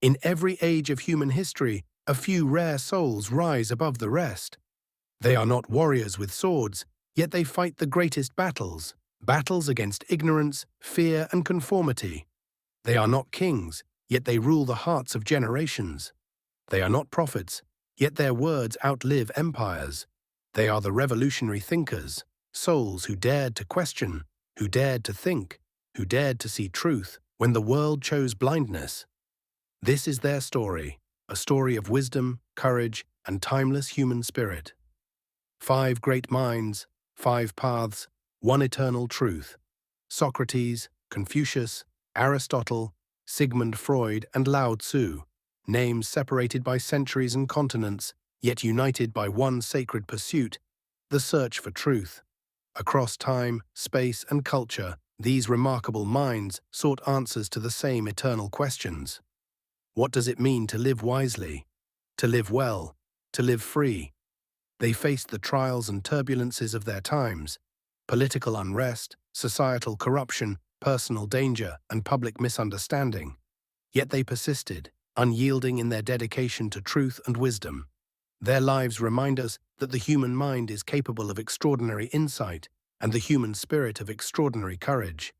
In every age of human history, a few rare souls rise above the rest. They are not warriors with swords, yet they fight the greatest battles, battles against ignorance, fear, and conformity. They are not kings, yet they rule the hearts of generations. They are not prophets, yet their words outlive empires. They are the revolutionary thinkers, souls who dared to question, who dared to think, who dared to see truth when the world chose blindness. This is their story, a story of wisdom, courage, and timeless human spirit. 5 great minds, 5 paths, 1 eternal truth. Socrates, Confucius, Aristotle, Sigmund Freud, and Lao Tzu, names separated by centuries and continents, yet united by one sacred pursuit, the search for truth. Across time, space, and culture, these remarkable minds sought answers to the same eternal questions. What does it mean to live wisely, to live well, to live free? They faced the trials and turbulences of their times, political unrest, societal corruption, personal danger, and public misunderstanding. Yet they persisted, unyielding in their dedication to truth and wisdom. Their lives remind us that the human mind is capable of extraordinary insight and the human spirit of extraordinary courage.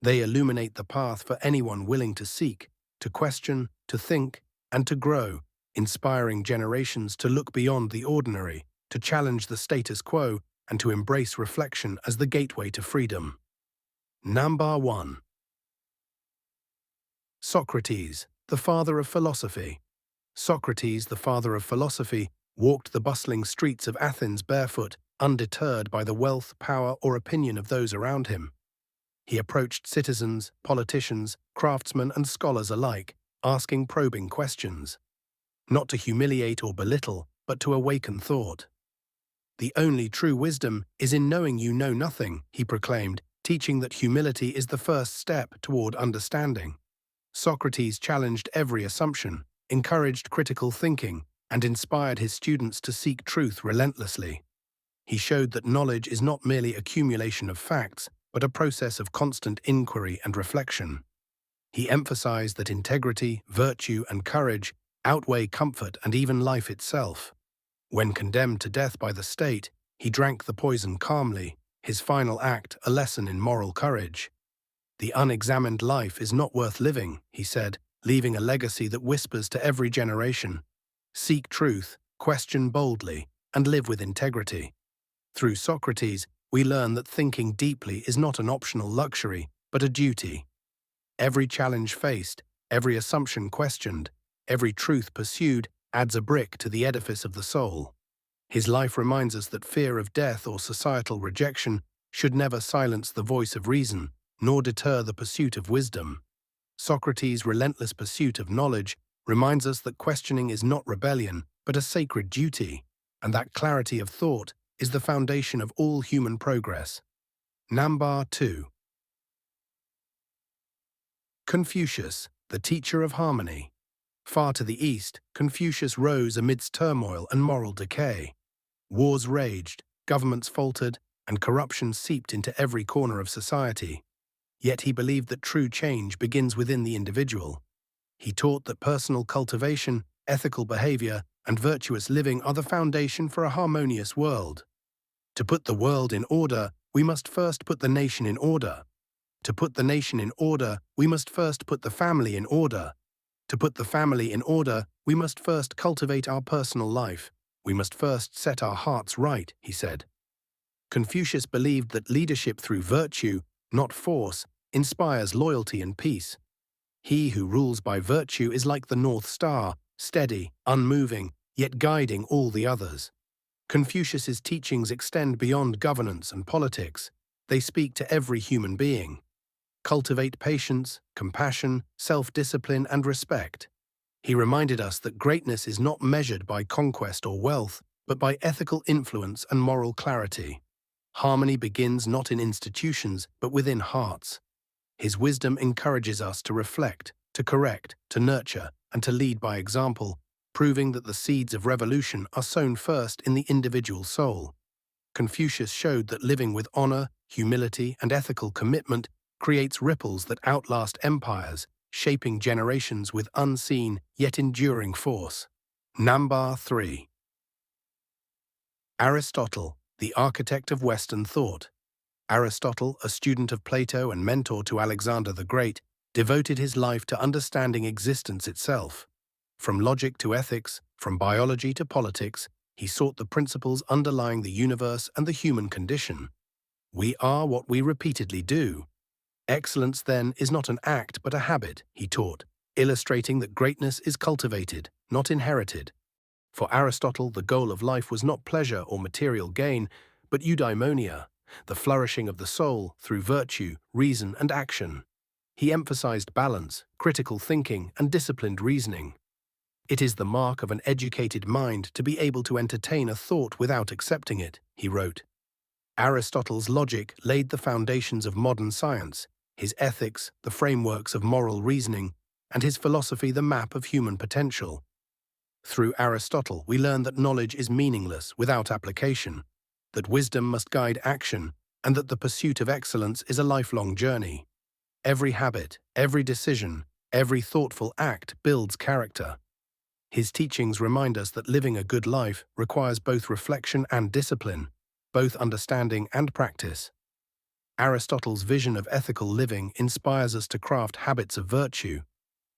They illuminate the path for anyone willing to seek, to question, to think, and to grow, inspiring generations to look beyond the ordinary, to challenge the status quo, and to embrace reflection as the gateway to freedom. Number 1. Socrates, the father of philosophy. Socrates, the father of philosophy, walked the bustling streets of Athens barefoot, undeterred by the wealth, power, or opinion of those around him. He approached citizens, politicians, craftsmen, and scholars alike, asking probing questions. Not to humiliate or belittle, but to awaken thought. The only true wisdom is in knowing you know nothing, he proclaimed, teaching that humility is the first step toward understanding. Socrates challenged every assumption, encouraged critical thinking, and inspired his students to seek truth relentlessly. He showed that knowledge is not merely accumulation of facts, but a process of constant inquiry and reflection. He emphasized that integrity, virtue, and courage outweigh comfort and even life itself. When condemned to death by the state, he drank the poison calmly, his final act a lesson in moral courage. The unexamined life is not worth living, he said, leaving a legacy that whispers to every generation. Seek truth, question boldly, and live with integrity. Through Socrates, we learn that thinking deeply is not an optional luxury, but a duty. Every challenge faced, every assumption questioned, every truth pursued adds a brick to the edifice of the soul. His life reminds us that fear of death or societal rejection should never silence the voice of reason, nor deter the pursuit of wisdom. Socrates' relentless pursuit of knowledge reminds us that questioning is not rebellion, but a sacred duty, and that clarity of thought is the foundation of all human progress. Number 2. Confucius, the teacher of harmony. Far to the east, Confucius rose amidst turmoil and moral decay. Wars raged, governments faltered, and corruption seeped into every corner of society. Yet he believed that true change begins within the individual. He taught that personal cultivation, ethical behavior, and virtuous living are the foundation for a harmonious world. To put the world in order, we must first put the nation in order. To put the nation in order, we must first put the family in order. To put the family in order, we must first cultivate our personal life. We must first set our hearts right, he said. Confucius believed that leadership through virtue, not force, inspires loyalty and peace. He who rules by virtue is like the North Star, steady, unmoving, yet guiding all the others. Confucius's teachings extend beyond governance and politics. They speak to every human being. Cultivate patience, compassion, self-discipline, and respect. He reminded us that greatness is not measured by conquest or wealth, but by ethical influence and moral clarity. Harmony begins not in institutions, but within hearts. His wisdom encourages us to reflect, to correct, to nurture, and to lead by example, proving that the seeds of revolution are sown first in the individual soul. Confucius showed that living with honor, humility, and ethical commitment creates ripples that outlast empires, shaping generations with unseen yet enduring force. Number 3. Aristotle, the architect of Western thought. Aristotle, a student of Plato and mentor to Alexander the Great, devoted his life to understanding existence itself. From logic to ethics, from biology to politics, he sought the principles underlying the universe and the human condition. We are what we repeatedly do. Excellence, then, is not an act but a habit, he taught, illustrating that greatness is cultivated, not inherited. For Aristotle, the goal of life was not pleasure or material gain, but eudaimonia, the flourishing of the soul through virtue, reason, and action. He emphasized balance, critical thinking, and disciplined reasoning. It is the mark of an educated mind to be able to entertain a thought without accepting it, he wrote. Aristotle's logic laid the foundations of modern science, his ethics the frameworks of moral reasoning, and his philosophy the map of human potential. Through Aristotle, we learn that knowledge is meaningless without application, that wisdom must guide action, and that the pursuit of excellence is a lifelong journey. Every habit, every decision, every thoughtful act builds character. His teachings remind us that living a good life requires both reflection and discipline, both understanding and practice. Aristotle's vision of ethical living inspires us to craft habits of virtue,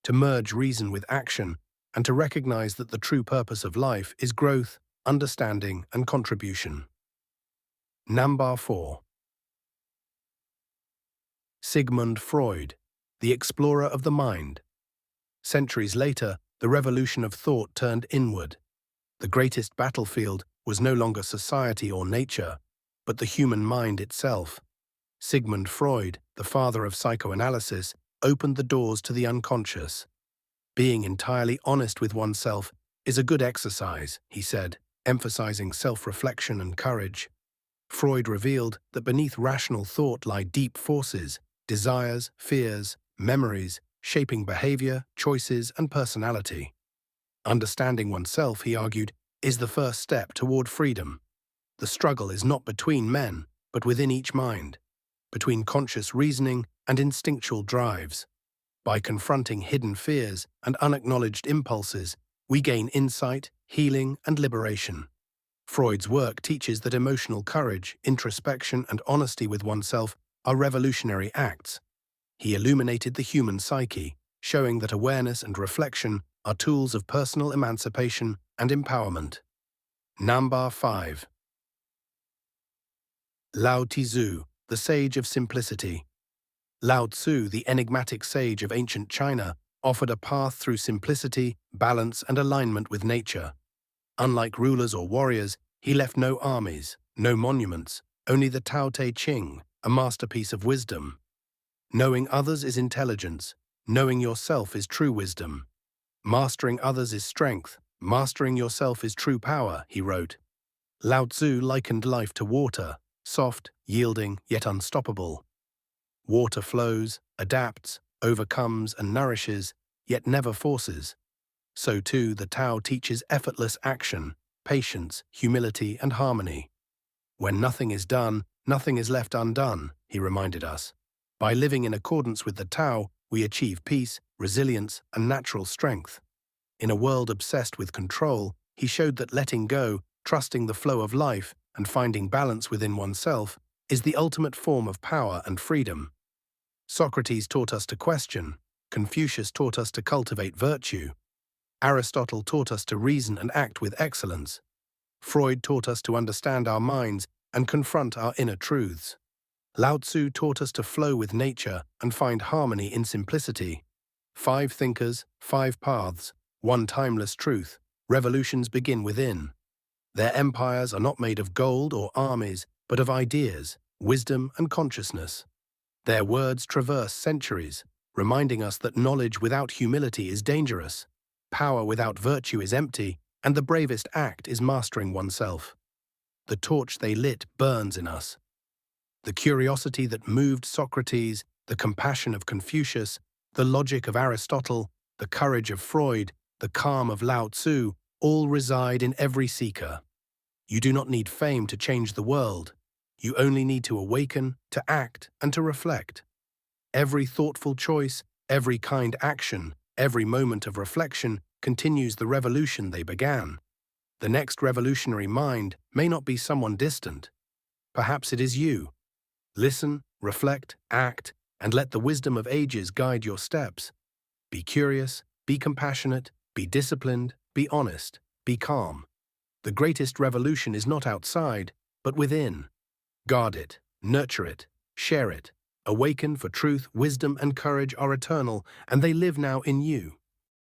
to merge reason with action, and to recognize that the true purpose of life is growth, understanding, and contribution. Number 4. Sigmund Freud, the explorer of the mind. Centuries later, the revolution of thought turned inward. The greatest battlefield was no longer society or nature, but the human mind itself. Sigmund Freud, the father of psychoanalysis, opened the doors to the unconscious. Being entirely honest with oneself is a good exercise, he said, emphasizing self-reflection and courage. Freud revealed that beneath rational thought lie deep forces, desires, fears, memories, shaping behavior, choices, and personality. Understanding oneself, he argued, is the first step toward freedom. The struggle is not between men, but within each mind, between conscious reasoning and instinctual drives. By confronting hidden fears and unacknowledged impulses, we gain insight, healing, and liberation. Freud's work teaches that emotional courage, introspection, and honesty with oneself are revolutionary acts. He illuminated the human psyche, showing that awareness and reflection are tools of personal emancipation and empowerment. Number 5. Lao Tzu, the sage of simplicity. Lao Tzu, the enigmatic sage of ancient China, offered a path through simplicity, balance, and alignment with nature. Unlike rulers or warriors, he left no armies, no monuments, only the Tao Te Ching, a masterpiece of wisdom. Knowing others is intelligence, knowing yourself is true wisdom. Mastering others is strength, mastering yourself is true power, he wrote. Lao Tzu likened life to water, soft, yielding, yet unstoppable. Water flows, adapts, overcomes, and nourishes, yet never forces. So too, the Tao teaches effortless action, patience, humility, and harmony. When nothing is done, nothing is left undone, he reminded us. By living in accordance with the Tao, we achieve peace, resilience, and natural strength. In a world obsessed with control, he showed that letting go, trusting the flow of life, and finding balance within oneself is the ultimate form of power and freedom. Socrates taught us to question, Confucius taught us to cultivate virtue, Aristotle taught us to reason and act with excellence. Freud taught us to understand our minds and confront our inner truths. Lao Tzu taught us to flow with nature and find harmony in simplicity. 5 thinkers, 5 paths, 1 timeless truth. Revolutions begin within. Their empires are not made of gold or armies, but of ideas, wisdom, and consciousness. Their words traverse centuries, reminding us that knowledge without humility is dangerous, power without virtue is empty, and the bravest act is mastering oneself. The torch they lit burns in us. The curiosity that moved Socrates, the compassion of Confucius, the logic of Aristotle, the courage of Freud, the calm of Lao Tzu, all reside in every seeker. You do not need fame to change the world. You only need to awaken, to act, and to reflect. Every thoughtful choice, Every kind action, every moment of reflection continues the revolution they began. The next revolutionary mind may not be someone distant. Perhaps it is you. Listen, reflect, act, and let the wisdom of ages guide your steps. Be curious, be compassionate, be disciplined, be honest, be calm. The greatest revolution is not outside, but within. Guard it, nurture it, share it. Awaken, for truth, wisdom, and courage are eternal, and they live now in you.